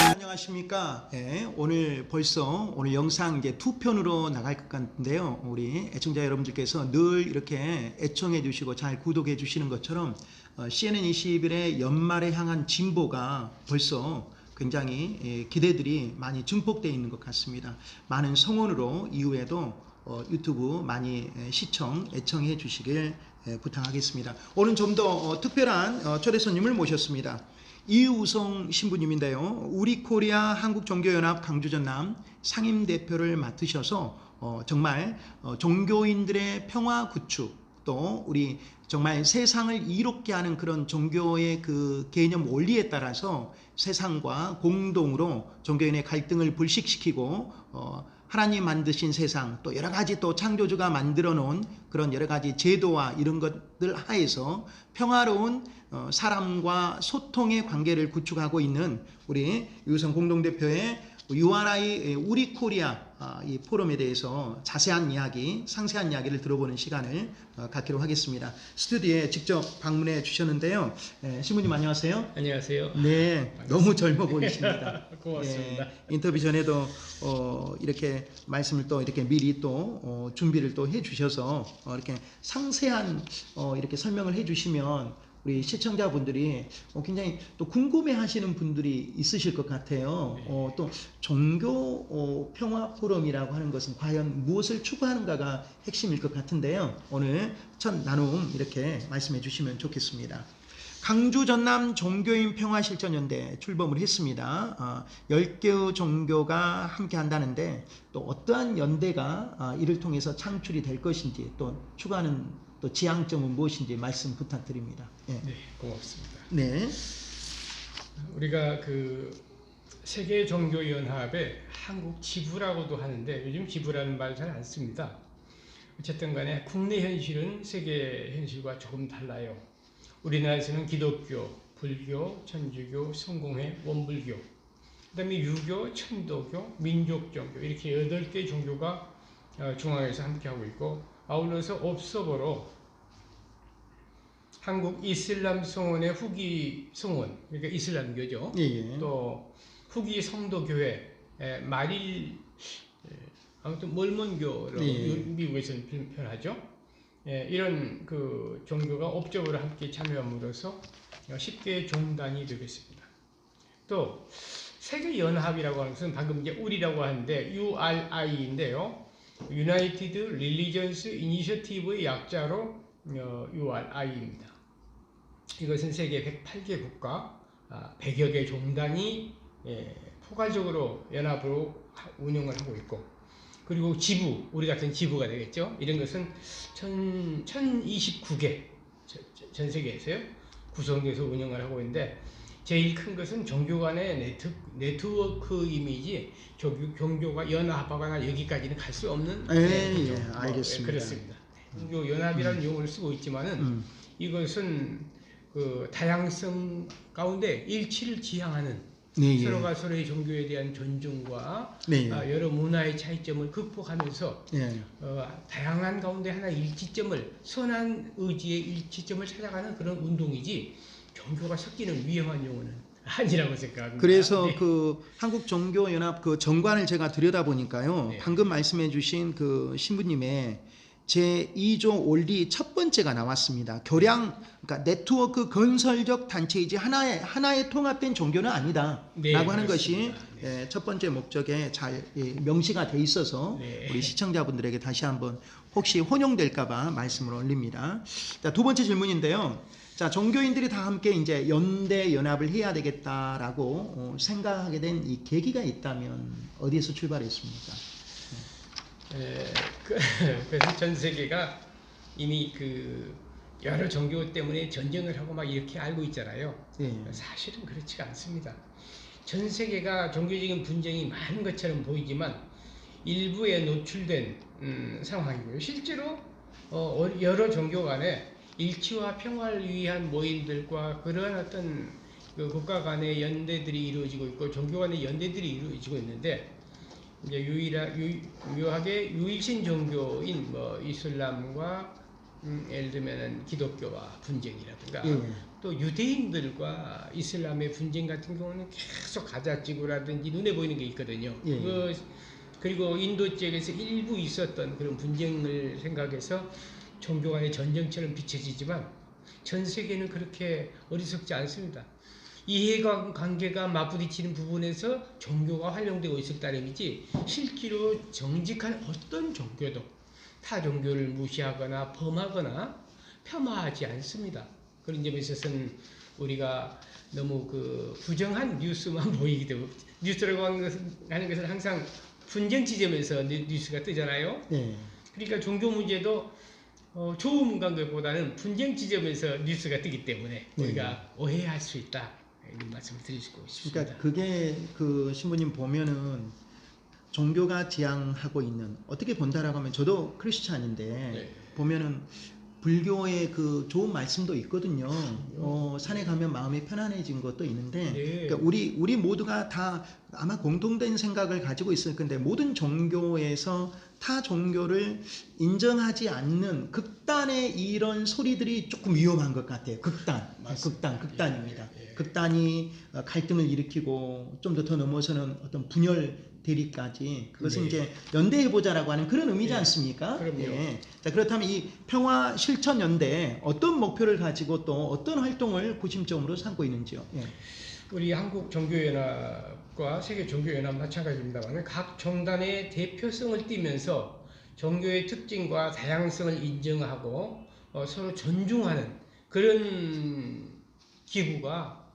안녕하십니까. 오늘 벌써 오늘 영상 이제 2편으로 나갈 것 같은데요. 우리 애청자 여러분들께서 늘 이렇게 애청해 주시고 잘 구독해 주시는 것처럼 CNN21의 연말에 향한 진보가 벌써 굉장히 기대들이 많이 증폭되어 있는 것 같습니다. 많은 성원으로 이후에도 유튜브 많이 시청, 애청해 주시길 부탁하겠습니다. 오늘 좀 더 특별한 초대 손님을 모셨습니다. 이우성 신부님인데요. 우리코리아 한국종교연합 강주전남 상임대표를 맡으셔서 정말 종교인들의 평화 구축, 또 우리 정말 세상을 이롭게 하는 그런 종교의 그 개념 원리에 따라서 세상과 공동으로 종교인의 갈등을 불식시키고 하나님 만드신 세상, 또 여러 가지 또 창조주가 만들어 놓은 그런 여러 가지 제도와 이런 것들 하에서 평화로운 사람과 소통의 관계를 구축하고 있는 우리 이우성 공동대표의 URI 우리 코리아 이 포럼에 대해서 자세한 이야기, 상세한 이야기를 들어보는 시간을 갖기로 하겠습니다. 스튜디오에 직접 방문해 주셨는데요. 신부님 안녕하세요. 안녕하세요. 네, 반갑습니다. 너무 젊어 보이십니다. 고맙습니다. 인터뷰 전에도 이렇게 말씀을 또 이렇게 미리 또 준비를 또 해주셔서 이렇게 상세한 이렇게 설명을 해주시면 우리 시청자분들이 굉장히 또 궁금해하시는 분들이 있으실 것 같아요. 또 종교 평화 포럼이라고 하는 것은 과연 무엇을 추구하는가가 핵심일 것 같은데요. 오늘 첫 나눔 이렇게 말씀해 주시면 좋겠습니다. 강주 전남 종교인 평화실천연대 출범을 했습니다. 10개의 종교가 함께 한다는데 또 어떠한 연대가 이를 통해서 창출이 될 것인지 또 추구하는 또 지향점은 무엇인지 말씀 부탁드립니다. 네, 고맙습니다. 네. 우리가 그 세계 종교 연합의 한국 지부라고도 하는데 요즘 지부라는 말 잘 안 씁니다. 어쨌든 간에 국내 현실은 세계 현실과 조금 달라요. 우리나라에서는 기독교, 불교, 천주교, 성공회, 원불교, 그다음에 유교, 천도교, 민족종교 이렇게 8개 종교가 중앙에서 함께하고 있고 아울러서 옵서버로 한국 이슬람 성원의 후기 성원, 그러니까 이슬람교죠. 예. 또 후기 성도교회, 마릴, 아무튼 몰몬교라고 미국에서는 표현하죠. 이런 그 종교가 옵저버로 함께 참여함으로써 10개의 종단이 되겠습니다. 또 세계 연합이라고 하는 것은 방금 이제 우리라고 하는데 URI인데요. United Religions Initiative의 약자로 URI입니다. 이것은 세계 108개 국가 100여 개 종단이 포괄적으로 연합으로 운영을 하고 있고, 그리고 지부, 우리 같은 지부가 되겠죠. 이런 것은 1029개 전 세계에서요 구성돼서 운영을 하고 있는데, 제일 큰 것은 종교 간의 네트워크 이미지, 종교가 연합하거나 여기까지는 갈 수 없는 알겠습니다. 그렇습니다. 종교 연합이라는 용어를 쓰고 있지만은 이것은 그 다양성 가운데 일치를 지향하는 서로가 서로의 종교에 대한 존중과 여러 문화의 차이점을 극복하면서 다양한 가운데 하나의 일치점을, 선한 의지의 일치점을 찾아가는 그런 운동이지 종교가 섞이는 위험한 용어는 아니라고 생각합니다. 그래서 그 한국 종교 연합 그 정관을 제가 들여다보니까요. 방금 말씀해 주신 그 신부님의 제2조 원리 첫 번째가 나왔습니다. 교량, 그러니까 네트워크 건설적 단체이지 하나의 통합된 종교는 아니다 라고 하는 것이 첫 번째 목적에 잘 명시가 돼 있어서 우리 시청자분들에게 다시 한번 혹시 혼용될까봐 말씀을 올립니다. 자, 두 번째 질문인데요. 자, 종교인들이 다 함께 이제 연대 연합을 해야 되겠다라고 생각하게 된 이 계기가 있다면 어디에서 출발했습니까? 그래서 전 세계가 이미 그 여러 종교 때문에 전쟁을 하고 막 이렇게 알고 있잖아요. 사실은 그렇지가 않습니다. 전 세계가 종교적인 분쟁이 많은 것처럼 보이지만 일부에 노출된 상황이고요. 실제로 여러 종교 간에 일치와 평화를 위한 모임들과 그러한 어떤 그 국가 간의 연대들이 이루어지고 있고 종교 간의 연대들이 이루어지고 있는데, 이제 유일하게 유일신 종교인 뭐 이슬람과 예를 들면은 기독교와 분쟁이라든가 예. 또 유대인들과 이슬람의 분쟁 같은 경우는 계속 가자지구라든지 눈에 보이는 게 있거든요. 예. 그리고 인도 지역에서 일부 있었던 그런 분쟁을 생각해서 종교 간의 전쟁처럼 비춰지지만 전 세계는 그렇게 어리석지 않습니다. 이해관계가 맞부딪히는 부분에서 종교가 활용되고 있을 따름이지 실제로 정직한 어떤 종교도 타 종교를 무시하거나 범하거나 폄하하지 않습니다. 그런 점에 있어서는 우리가 너무 그 부정한 뉴스만 보이기 때문에 뉴스라고 하는 것은 항상 분쟁 지점에서 뉴스가 뜨잖아요. 예. 그러니까 종교 문제도 좋은 관계보다는 분쟁 지점에서 뉴스가 뜨기 때문에 우리가 오해할 수 있다 이런 말씀을 드리고 싶습니다. 그러니까 그게 그 신부님 보면은 종교가 지향하고 있는 어떻게 본다라고 하면 저도 크리스찬인데 네. 보면은 불교의 그 좋은 말씀도 있거든요. 산에 가면 마음이 편안해진 것도 있는데 네. 그러니까 우리 모두가 다 아마 공통된 생각을 가지고 있을 건데 모든 종교에서 타 종교를 인정하지 않는 극단의 이런 소리들이 조금 위험한 것 같아요. 극단입니다. 예, 예. 극단이 갈등을 일으키고 좀 더 넘어서는 어떤 분열 대립까지 그것은 네. 이제 연대해보자라고 하는 그런 의미지 네. 않습니까? 그럼요. 예. 자, 그렇다면 이 평화 실천 연대 어떤 목표를 가지고 또 어떤 활동을 구심점으로 삼고 있는지요? 예. 우리 한국 종교연합과 세계 종교연합 마찬가지입니다만 각 종단의 대표성을 띠면서 종교의 특징과 다양성을 인정하고 서로 존중하는 그런 기구가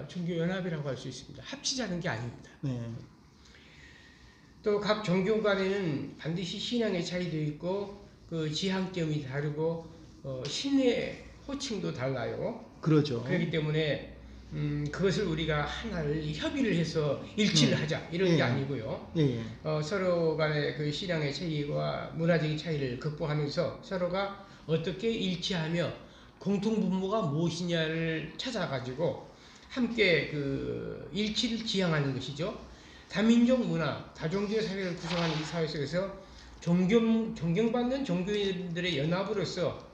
종교연합이라고 할 수 있습니다. 합치자는 게 아닙니다. 네. 또 각 종교 간에는 반드시 신앙의 차이도 있고 그 지향점이 다르고 신의 호칭도 달라요. 그러죠. 그렇기 때문에 그것을 우리가 하나를 협의를 해서 일치를 하자 이런 게 아니고요. 예. 서로 간의 그 신앙의 차이와 문화적인 차이를 극복하면서 서로가 어떻게 일치하며 공통 분모가 무엇이냐를 찾아가지고 함께 그 일치를 지향하는 것이죠. 다민족 문화, 다종교 사회를 구성하는 이 사회 속에서 존경받는 종교인들의 연합으로서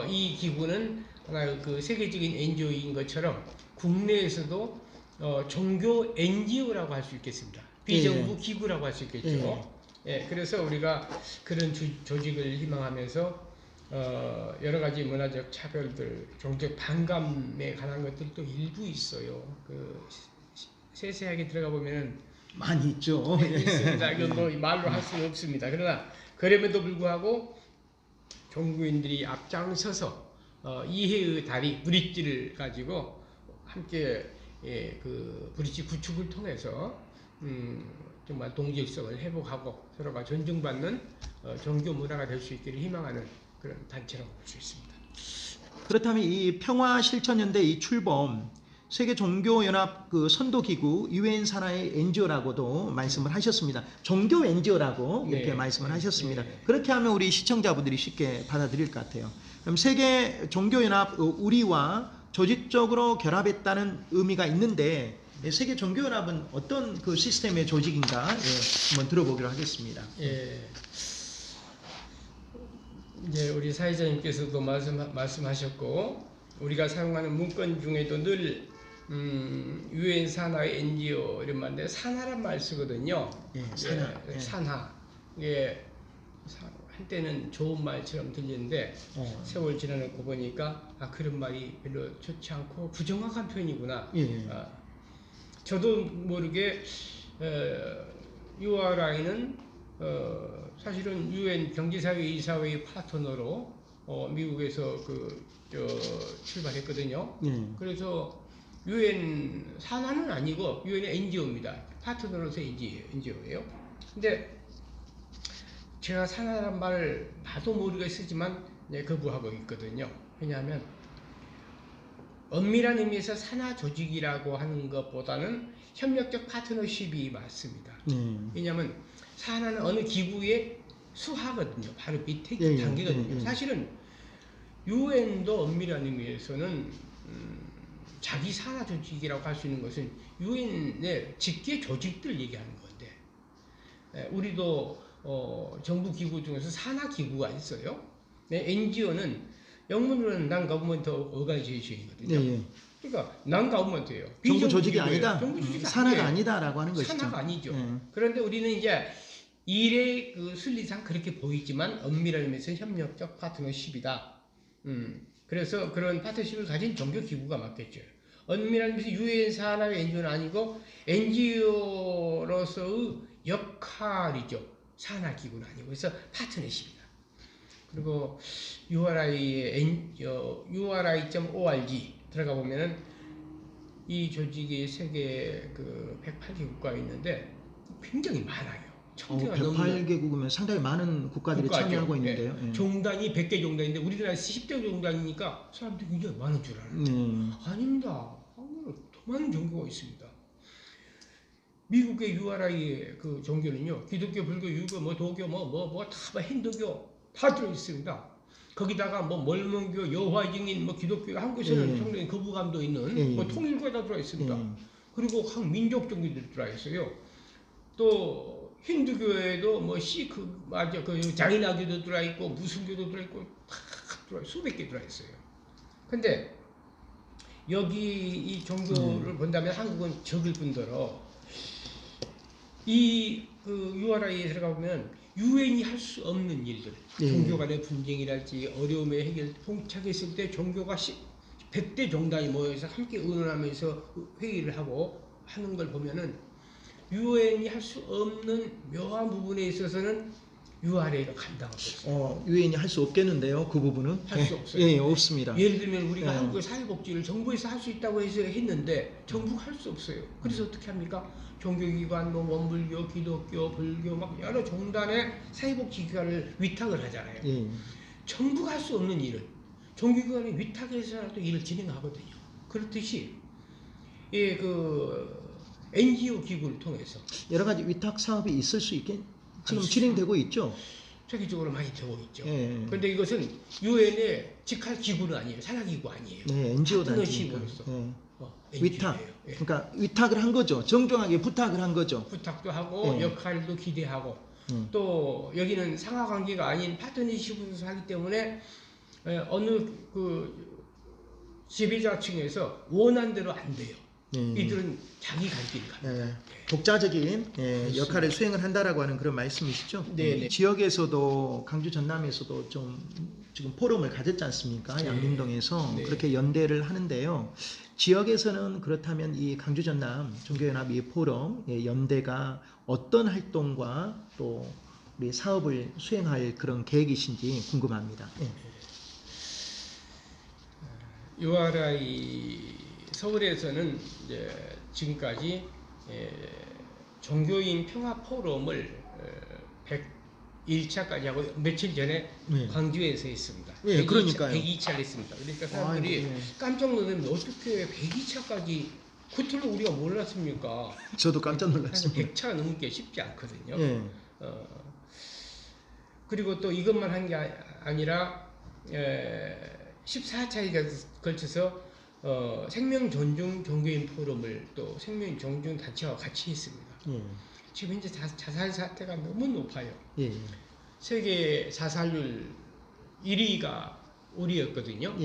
이 기구는 하나의 그 세계적인 NGO인 것처럼 국내에서도 종교 NGO라고 할 수 있겠습니다. 비정부 기구라고 할 수 있겠죠. 예, 그래서 우리가 그런 조직을 희망하면서 여러 가지 문화적 차별들, 종족 반감에 관한 것들도 일부 있어요. 그 세세하게 들어가 보면은 많이 있죠. 있습니다. 이건 뭐 말로 할 수는 없습니다. 그러나 그럼에도 불구하고 종교인들이 앞장서서 이해의 다리 브릿지를 가지고 함께 그 브릿지 구축을 통해서 정말 동질성을 회복하고 서로가 존중받는 종교 문화가 될 수 있기를 희망하는 그런 단체라고 볼 수 있습니다. 그렇다면 이 평화 실천 연대 이 출범 세계 종교 연합 그 선도 기구 유엔 산하의 NGO라고도 말씀을 하셨습니다. 종교 NGO라고 이렇게 말씀을 하셨습니다. 그렇게 하면 우리 시청자분들이 쉽게 받아들일 것 같아요. 그럼 세계 종교 연합 우리와 조직적으로 결합했다는 의미가 있는데 세계 종교 연합은 어떤 그 시스템의 조직인가 한번 들어보기로 하겠습니다. 예. 이제 우리 사회자님께서도 말씀하셨고 우리가 사용하는 문건 중에도 늘 유엔 산하의 NGO 이런 말인데 산하란 말 쓰거든요. 산하. 산하. 이게 한때는 좋은 말처럼 들리는데 세월 지나고 보니까 그런 말이 별로 좋지 않고 부정확한 표현이구나. 저도 모르게 URI는 사실은 유엔 경제사회 이사회의 파트너로 미국에서 출발했거든요. 그래서 유엔 산하는 아니고 유엔의 NGO입니다. 파트너로서 NGO예요. 근데 제가 산하란 말을 나도 모르게 쓰지만 거부하고 있거든요. 왜냐하면 엄밀한 의미에서 산하 조직이라고 하는 것보다는 협력적 파트너십이 맞습니다. 왜냐하면 산하는 어느 기구의 수하거든요. 바로 밑에 단계거든요. 사실은 유엔도 엄밀한 의미에서는 자기 산하 조직이라고 할 수 있는 것은 유엔의 직계 조직들 얘기하는 건데 우리도 정부 기구 중에서 산하 기구가 있어요. 네, NGO는 영문으로는 Non-Government Organization이거든요. 예, 예. 그러니까 Non-Government예요. 정부 조직이 아니다. 정부 조직이 산하가 아니에요. 아니다라고 하는 것이죠. 산하가 아니죠. 예. 그런데 우리는 이제 일의 그 순리상 그렇게 보이지만 엄밀한 의미에서 협력적 파트너십이다. 그래서 그런 파트너십을 가진 종교 기구가 맞겠죠. 엄밀한 의미에서 유엔 산하의 NGO는 아니고 NGO로서의 역할이죠. 산하 기구는 아니고 그래서 파트너십이다. 그리고 URI.org 들어가 보면은 이 조직이 세계 그 108개 국가에 있는데 굉장히 많아요. 천개가 넘는 108개국이면 상당히 많은 국가들이 국가죠. 참여하고 있는데요. 예. 예. 종단이 100개 종단인데 우리나라에서 10개 종단이니까 사람들이 굉장히 많은 줄 알아요. 아닙니다. 한국은 더 많은 종교가 있습니다. 미국의 URI의 그 종교는요, 기독교, 불교, 유교, 뭐 도교, 다 힌두교 다 들어 있습니다. 거기다가 뭐 mormon교, 여호와 증인, 뭐 기독교, 한국에서는 상당히 거부감도 있는 뭐 통일교가 다 들어 있습니다. 그리고 각 민족 종교들이 들어 있어요. 또 힌두교에도 뭐 시크, 그 자이나교도 들어 있고 무슬교도 들어 있고 다 들어 수백 개 들어 있어요. 근데 여기 이 종교를 본다면 한국은 적을 뿐더러 이 그 URI에 들어가 보면 유엔이 할 수 없는 일들, 종교 간의 분쟁이랄지 어려움에 해결 봉착했을 때 종교가 100대 종단이 모여서 함께 의논하면서 회의를 하고 하는 걸 보면은 유엔이 할 수 없는 묘한 부분에 있어서는 URI가 감당하고 있어요. 유엔이 할 수 없겠는데요, 그 부분은? 할 수 없어요. 예, 없습니다. 예를 들면 우리가 한국의 사회복지를 정부에서 할 수 있다고 해서 했는데 정부가 할 수 없어요. 그래서 어떻게 합니까? 종교기관, 뭐 원불교, 기독교, 불교 막 여러 종단의 사회복지기관을 위탁을 하잖아요. 예. 정부가 할 수 없는 일을 종교기관에 위탁해서라도 일을 진행하거든요. 그렇듯이 그 NGO 기구를 통해서 여러 가지 위탁 사업이 있을 수 있게 지금 진행되고 있죠. 세계적으로 많이 되고 있죠. 예. 그런데 이것은 유엔의 직할 기구는 아니에요. 산하기구 아니에요. 네, NGO 단체니까. 파트너십으로서 위탁. NGO 예요. 예. 그러니까 위탁을 한 거죠. 정중하게 부탁을 한 거죠. 부탁도 하고 역할도 기대하고 또 여기는 상하관계가 아닌 파트너십으로서 하기 때문에 어느 그 지배자층에서 원한 대로 안 돼요. 이들은 자기 갈 길을 갑니다. 독자적인 역할을 수행을 한다라고 하는 그런 말씀이시죠? 네. 지역에서도 강주 전남에서도 좀 지금 포럼을 가졌지 않습니까? 양림동에서 네. 그렇게 연대를 하는데요. 지역에서는 그렇다면 이 강주 전남 종교연합 이 포럼 연대가 어떤 활동과 또 우리 사업을 수행할 그런 계획이신지 궁금합니다. URI 서울에서는 이제 지금까지 종교인 평화 포럼을 101차까지 하고 며칠 전에 광주에서 했습니다. 그러니까요. 102차를 했습니다. 그러니까 사람들이 깜짝 놀랐는데 어떻게 102차까지 그틀로 우리가 몰랐습니까? 저도 깜짝 놀랐습니다. 100차 넘게 쉽지 않거든요. 그리고 또 이것만 한 게 아니라 14차에 걸쳐서 생명 존중 종교인 포럼을 또 생명 존중 단체와 같이 했습니다. 지금 현재 자살 사태가 너무 높아요. 세계 자살률 1위가 우리였거든요.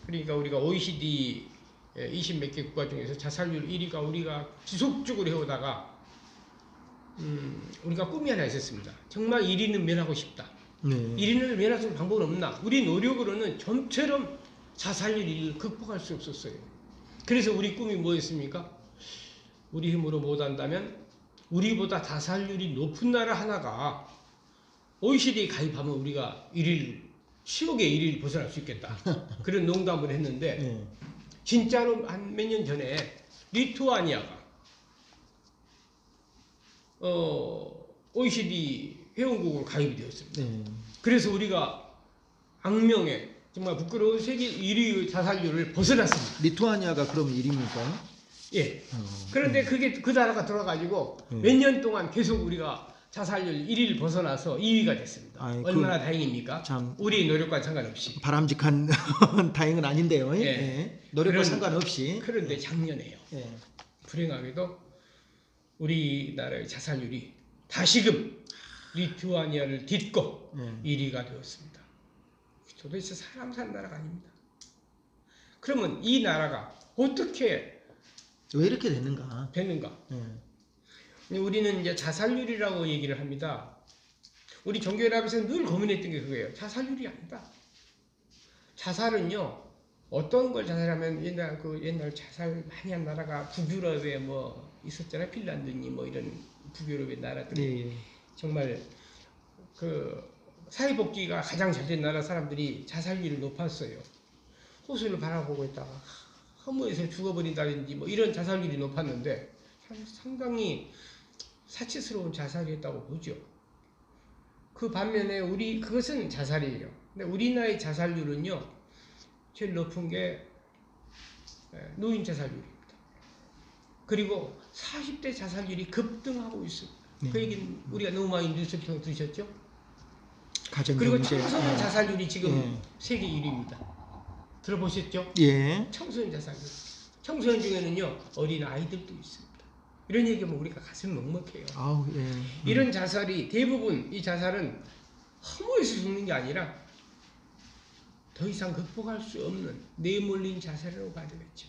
그러니까 우리가 OECD 20몇 개 국가 중에서 자살률 1위가 우리가 지속적으로 해오다가 우리가 꿈이 하나 있었습니다. 정말 1위는 면하고 싶다. 1위를 면할 수 있는 방법은 없나? 우리 노력으로는 좀처럼 자살률 1위를 극복할 수 없었어요. 그래서 우리 꿈이 뭐였습니까? 우리 힘으로 못한다면 우리보다 자살률이 높은 나라 하나가 OECD에 가입하면 우리가 1위를 쉬우게 1위를 벗어날 수 있겠다. 그런 농담을 했는데 진짜로 한 몇 년 전에 리투아니아가 OECD 회원국으로 가입이 되었습니다. 그래서 우리가 악명에 정말 부끄러운 세계 1위 자살률을 벗어났습니다. 리투아니아가 그럼 1위입니까? 예. 그런데 그게 그 나라가 돌아가지고 몇 년 동안 계속 우리가 자살률 1위를 벗어나서 2위가 됐습니다. 아이, 얼마나 다행입니까? 참 우리의 노력과 상관없이. 바람직한 다행은 아닌데요. 노력과 그런- 상관없이. 그런데 작년에요. 불행하게도 우리나라의 자살률이 다시금 리투아니아를 딛고 예. 1위가 되었습니다. 도대체 사람 사는 나라가 아닙니다. 그러면 이 나라가 어떻게 왜 이렇게 됐는가? 됐는가? 예. 우리는 이제 자살률이라고 얘기를 합니다. 우리 종교연합에서 늘 고민했던 게 그거예요. 자살률이 아니다. 자살은요, 어떤 걸 자살하면 옛날 자살 많이 한 나라가 북유럽에 뭐 있었잖아요. 핀란드니 뭐 이런 북유럽의 나라들이 예. 정말 그 사회복지가 가장 잘 된 나라 사람들이 자살률이 높았어요. 호수를 바라보고 있다가 허무해서 죽어버린다든지 뭐 이런 자살률이 높았는데 상당히 사치스러운 자살이었다고 보죠. 그 반면에 그것은 자살이에요. 근데 우리나라의 자살률은요, 제일 높은 게 노인 자살률입니다. 그리고 40대 자살률이 급등하고 있습니다. 네. 그 얘기는 우리가 너무 많이 뉴스를 통해 들으셨죠? 가정경제. 그리고 청소년 자살률이 지금 예. 세계 1위입니다. 들어보셨죠? 예. 청소년 자살률. 청소년 중에는요, 어린 아이들도 있습니다. 이런 얘기하면 우리가 가슴이 먹먹해요. 아우, 예. 이런 자살이 대부분 이 자살은 허무해서 죽는 게 아니라 더 이상 극복할 수 없는 내몰린 자살이라고 봐야 되겠죠.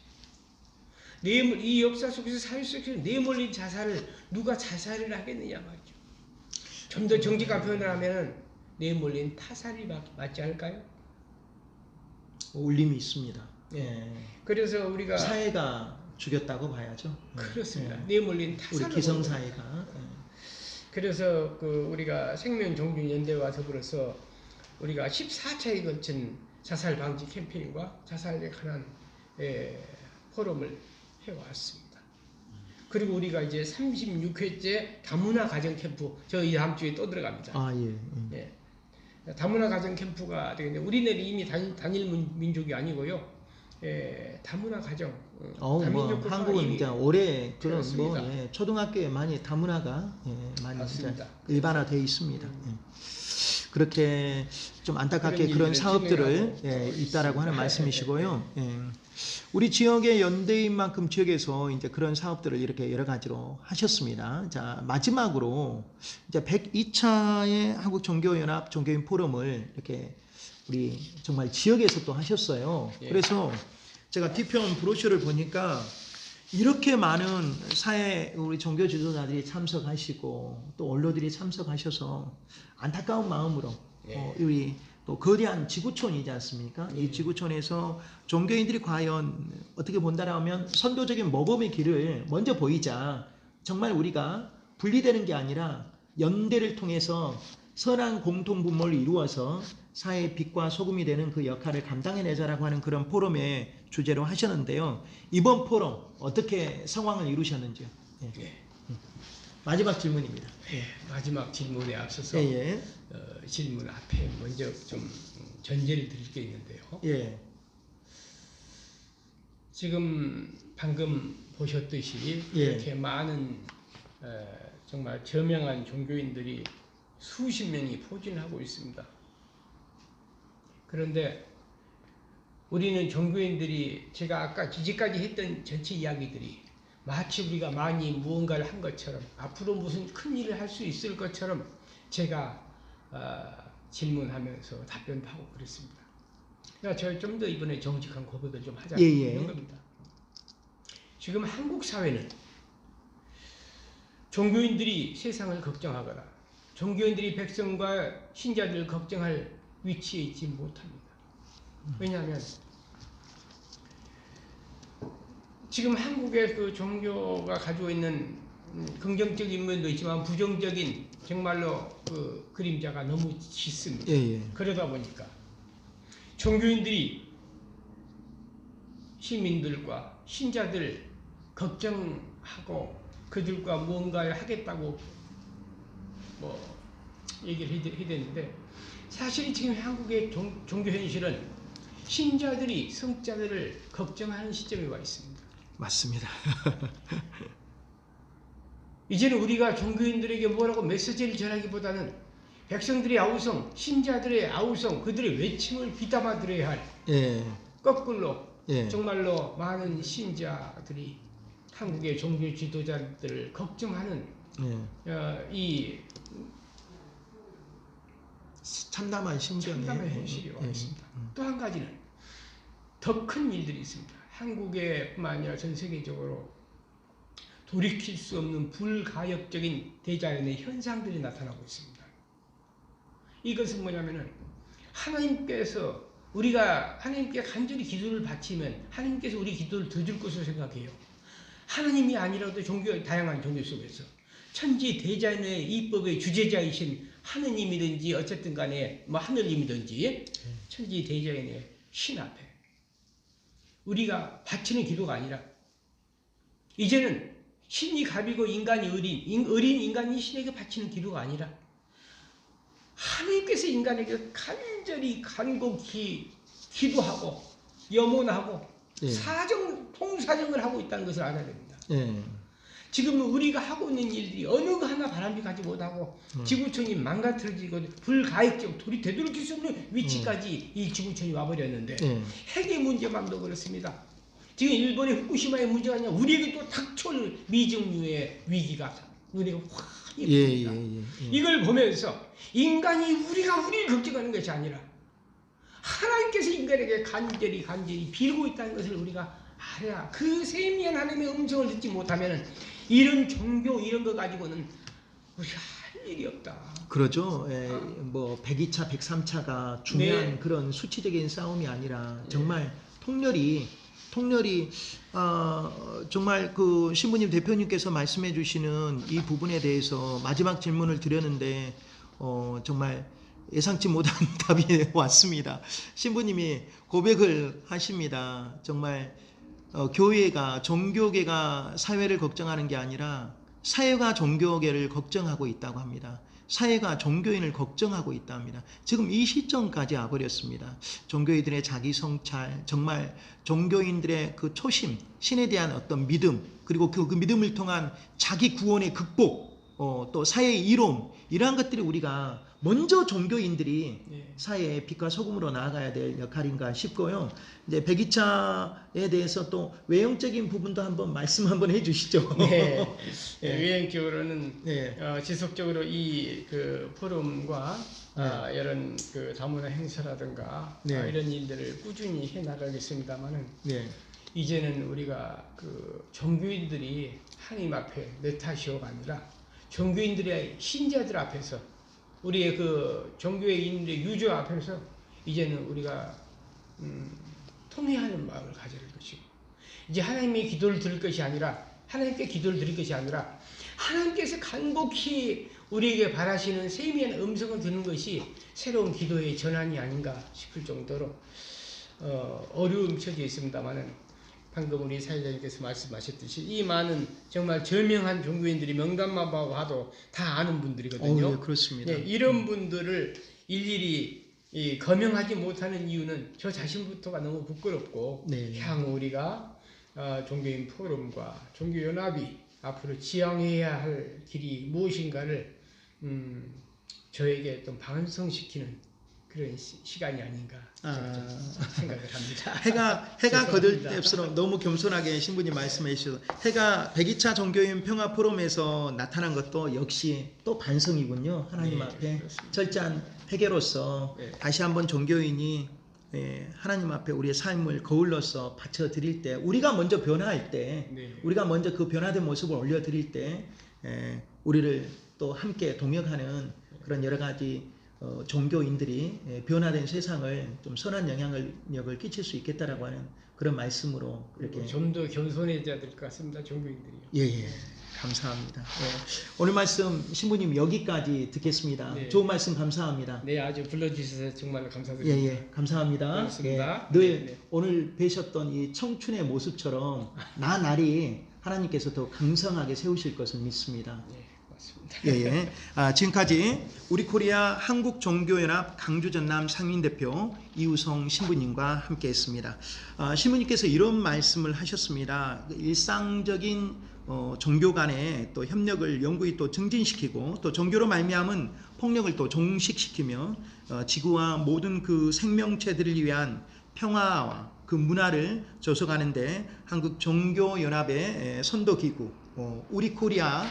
이 역사 속에서 사회 속에서 내몰린 자살을 누가 자살을 하겠느냐 말이죠. 좀 더 정직한 표현을 하면 내몰린 타살이 맞지 않을까요? 울림이 있습니다. 예. 그래서 우리가 사회가 죽였다고 봐야죠. 그렇습니다. 예. 내몰린 우리 타살을 기성사회가. 그래서 우리가 생명종주연대와 더불어서 우리가 14차에 걸친 자살 방지 캠페인과 자살에 관한 포럼을 해왔습니다. 그리고 우리가 이제 36회째 다문화 가정 캠프 저희 다음 주에 또 들어갑니다. 아, 예. 예. 다문화 가정 캠프가 되겠는데 우리는 이미 단일 민족이 아니고요. 다문화 가정. 뭐 한국은 이제 올해 그런 뭐 되었습니다. 초등학교에 많이 다문화가 많이 이제 일반화되어 있습니다. 그렇게 좀 안타깝게 그런 사업들을 있다라고 하는 말씀이시고요. 우리 지역의 연대인 만큼 지역에서 이제 그런 사업들을 이렇게 여러 가지로 하셨습니다. 자, 마지막으로 이제 102차의 한국 종교연합 종교인 포럼을 이렇게 우리 정말 지역에서 또 하셨어요. 그래서 제가 뒤편 브로셔를 보니까 이렇게 많은 사회 우리 종교 지도자들이 참석하시고 또 언론들이 참석하셔서 안타까운 마음으로 우리 또 거대한 지구촌이지 않습니까? 이 지구촌에서 종교인들이 과연 어떻게 본다라면 선도적인 모범의 길을 먼저 보이자 정말 우리가 분리되는 게 아니라 연대를 통해서 선한 공통분모를 이루어서 사회의 빛과 소금이 되는 그 역할을 감당해내자라고 하는 그런 포럼의 주제로 하셨는데요. 이번 포럼 어떻게 상황을 이루셨는지요? 마지막 질문입니다. 마지막 질문에 앞서서 질문 앞에 먼저 좀 전제를 드릴 게 있는데요. 지금 방금 보셨듯이 이렇게 많은 정말 저명한 종교인들이 수십 명이 포진하고 있습니다. 그런데 우리는 종교인들이 제가 아까 이제까지 했던 전체 이야기들이 마치 우리가 많이 무언가를 한 것처럼 앞으로 무슨 큰 일을 할 수 있을 것처럼 제가 질문하면서 답변도 하고 그랬습니다. 그러니까 제가 좀 더 이번에 정직한 고백을 좀 하자는 이런 겁니다. 지금 한국 사회는 종교인들이 세상을 걱정하거나 종교인들이 백성과 신자들을 걱정할 위치에 있지 못합니다. 왜냐하면 지금 한국의 그 종교가 가지고 있는 긍정적인 면도 있지만 부정적인 정말로 그 그림자가 너무 짙습니다. 그러다 보니까 종교인들이 시민들과 신자들 걱정하고 그들과 무언가를 하겠다고 뭐 얘기를 해야 되는데 사실 지금 한국의 종교 현실은 신자들이 성자들을 걱정하는 시점에 와 있습니다. 맞습니다. 이제는 우리가 종교인들에게 뭐라고 메시지를 전하기보다는 백성들의 아우성, 신자들의 아우성, 그들의 외침을 귀담아 들어야 할 거꾸로 정말로 많은 신자들이 한국의 종교 지도자들을 걱정하는 이 참담한 심정에 참담한 현실이 와 있습니다. 또 한 가지는 더 큰 일들이 있습니다. 한국에뿐만 아니라 전 세계적으로 돌이킬 수 없는 불가역적인 대자연의 현상들이 나타나고 있습니다. 이것은 뭐냐면은 하나님께서 우리가 하나님께 간절히 기도를 바치면 하나님께서 우리 기도를 들어줄 것으로 생각해요. 하나님이 아니라도 다양한 종교 속에서 천지 대자연의 이법의 주제자이신 하느님이든지 어쨌든 간에 뭐 하늘님이든지 천지 대자연의 신 앞에 우리가 바치는 기도가 아니라 이제는 신이 갑이고 인간이 어린 인간이 신에게 바치는 기도가 아니라 하나님께서 인간에게 간절히 간곡히 기도하고 염원하고 통사정을 하고 있다는 것을 알아야 됩니다. 지금 우리가 하고 있는 일들이 어느 하나 바람직하지 못하고 지구촌이 망가뜨려지고 불가역적 되돌이킬 수 없는 위치까지 이 지구촌이 와버렸는데 핵의 문제만도 그렇습니다. 지금 일본의 후쿠시마의 문제가 아니라 우리에게 또 닥쳐올 미증유의 위기가 눈에 환히 보입니다. 이걸 보면서 인간이 우리가 우리를 걱정하는 것이 아니라 하나님께서 인간에게 간절히 빌고 있다는 것을 우리가 알아야 그 세미한 하나님의 음성을 듣지 못하면 이런 종교 이런 거 가지고는 우리가 할 일이 없다. 그러죠. 뭐 102차, 103차가 중요한 그런 수치적인 싸움이 아니라 정말 통렬히 정말 그 신부님 대표님께서 말씀해 주시는 이 부분에 대해서 마지막 질문을 드렸는데 정말 예상치 못한 답이 왔습니다. 신부님이 고백을 하십니다. 정말 교회가 종교계가 사회를 걱정하는 게 아니라 사회가 종교계를 걱정하고 있다고 합니다. 사회가 종교인을 걱정하고 있다 합니다. 지금 이 시점까지 와버렸습니다. 종교인들의 자기 성찰, 정말 종교인들의 그 초심, 신에 대한 어떤 믿음, 그리고 그 믿음을 통한 자기 구원의 극복, 또 사회의 이로움, 이러한 것들이 우리가 먼저 종교인들이 사회의 빛과 소금으로 나아가야 될 역할인가 싶고요. 이제 102차에 대해서 또 외형적인 부분도 한번 말씀 한번 해주시죠. 외형적으로는 지속적으로 이 그 포럼과 이런 그 다문화 행사라든가 이런 일들을 꾸준히 해 나가겠습니다만은 이제는 우리가 그 종교인들이 하나님 앞에 내 탓이오가 아니라 종교인들의 신자들 앞에서 우리의 그 종교의 인들의 유저 앞에서 이제는 우리가 통회하는 마음을 가져야 할 것이고 이제 하나님의 기도를 들을 것이 아니라 하나님께 기도를 드릴 것이 아니라 하나님께서 간곡히 우리에게 바라시는 세미한 음성을 듣는 것이 새로운 기도의 전환이 아닌가 싶을 정도로 어려움이 처져 있습니다만은 방금 우리 사회자님께서 말씀하셨듯이 이 많은 정말 저명한 종교인들이 명단만 봐도 다 아는 분들이거든요. 그렇습니다. 이런 분들을 일일이 거명하지 못하는 이유는 저 자신부터가 너무 부끄럽고 향후 우리가 종교인 포럼과 종교연합이 앞으로 지향해야 할 길이 무엇인가를 저에게 좀 반성시키는 그런 시간이 아닌가 생각을 합니다. 해가 거들 때일수록 너무 겸손하게 신부님 말씀해 주셔서 해가 102차 종교인 평화 포럼에서 나타난 것도 역시 또 반성이군요. 하나님 앞에 그렇습니다. 철저한 회개로서 다시 한번 종교인이 하나님 앞에 우리의 삶을 거울로서 바쳐 드릴 때 우리가 먼저 변화할 때 우리가 먼저 그 변화된 모습을 올려 드릴 때 우리를 또 함께 동역하는 그런 여러 가지 종교인들이 변화된 세상을 좀 선한 영향력을 끼칠 수 있겠다라고 하는 그런 말씀으로 이렇게 좀 더 겸손해져야 될 것 같습니다. 종교인들이요. 감사합니다. 오늘 말씀 신부님 여기까지 듣겠습니다. 좋은 말씀 감사합니다. 아주 불러주셔서 정말 감사드립니다. 감사합니다. 늘 오늘 뵈셨던 이 청춘의 모습처럼 나날이 하나님께서 더 강성하게 세우실 것을 믿습니다. 지금까지 우리 코리아 한국종교연합 강주전남 상임대표 이우성 신부님과 함께했습니다. 신부님께서 이런 말씀을 하셨습니다. 일상적인 종교 간의 또 협력을 영구히 또 증진시키고 또 종교로 말미암은 폭력을 또 종식시키며 지구와 모든 그 생명체들을 위한 평화와 그 문화를 조성하는데 한국종교연합의 선도기구 우리 코리아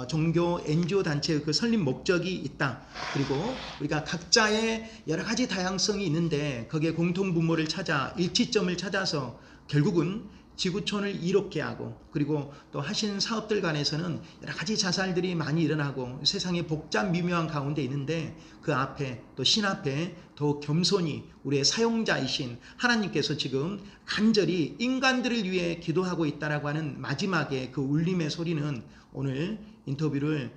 종교 NGO 단체의 그 설립 목적이 있다. 그리고 우리가 각자의 여러 가지 다양성이 있는데 거기에 공통분모를 찾아 일치점을 찾아서 결국은 지구촌을 이롭게 하고 그리고 또 하신 사업들 간에서는 여러 가지 자살들이 많이 일어나고 세상의 복잡 미묘한 가운데 있는데 그 앞에 또 신 앞에 더 겸손히 우리의 사용자이신 하나님께서 지금 간절히 인간들을 위해 기도하고 있다라고 하는 마지막에 그 울림의 소리는 오늘 인터뷰를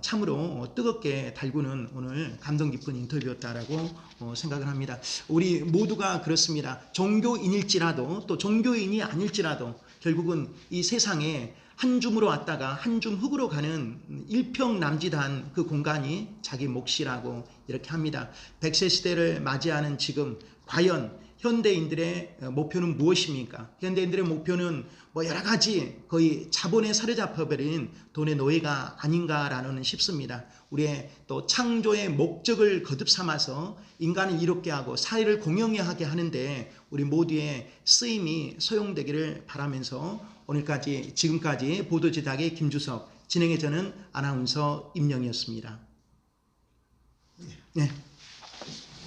참으로 뜨겁게 달구는 오늘 감동 깊은 인터뷰였다라고 생각을 합니다. 우리 모두가 그렇습니다. 종교인일지라도 또 종교인이 아닐지라도 결국은 이 세상에 한 줌으로 왔다가 한 줌 흙으로 가는 일평남짓한 그 공간이 자기 몫이라고 이렇게 합니다. 100세 시대를 맞이하는 지금 과연 현대인들의 목표는 무엇입니까? 현대인들의 목표는 뭐 여러 가지 거의 자본에 사로잡혀버린 돈의 노예가 아닌가라는 싶습니다. 우리의 또 창조의 목적을 거듭 삼아서 인간을 이롭게 하고 사회를 공영하게 하는데 우리 모두의 쓰임이 소용되기를 바라면서 지금까지 보도제작의 김주석, 진행의 저는 아나운서 임영이었습니다. 네.